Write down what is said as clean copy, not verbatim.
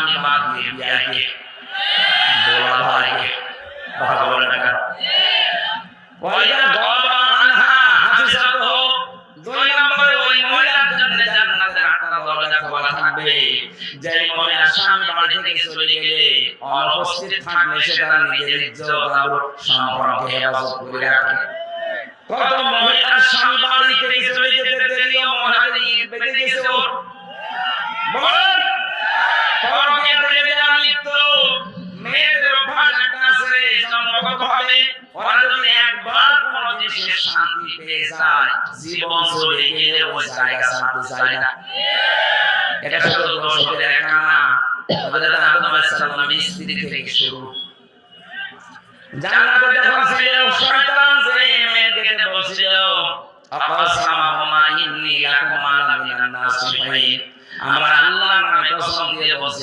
স্বামী বাদ দিয়ে বিয়াইকে দোলা ভাইকে কথা বলে না ওয়াইদা গাবা আনহা হাফিজাতহু দুই নম্বরে ওই মহিলার জন্য জান্নাতের আটটা দরজা খোলা থাকবে যে মহিলা স্বামী বাড়ি থেকে চলে গেলে অনুপস্থিত থাকলে সে তার নিজের ইজ্জত আর সম্মানকে হেফাজত করে রাখে কত মহিলা স্বামী বাড়ি থেকে চলে যেতে দেরিও মহিলাদের ঈদ বেঁধে গেছে ওর বল পরকে বেঁধে আমি তো মেয়েদের অভ্যাস একটা আছে জন্মগতভাবে ওরা যদি একবার কোনো জিনিসের শান্তি পেয়ে যায় জীবন চলে গেলে ওই জায়গা শান্তি চায় না এটা শুধু দর্শকের একা না হযরত আদম আলাইহিস সালামের স্ত্রী থেকে শুরু জান্নাতে যখন ছিল শয়তান যে মেয়েকে বলছিল আকাসামা ইন্নী লাকুমা মিনান নাসিহিন আমরা আল্লাহর নামে কসম দিয়ে বলছি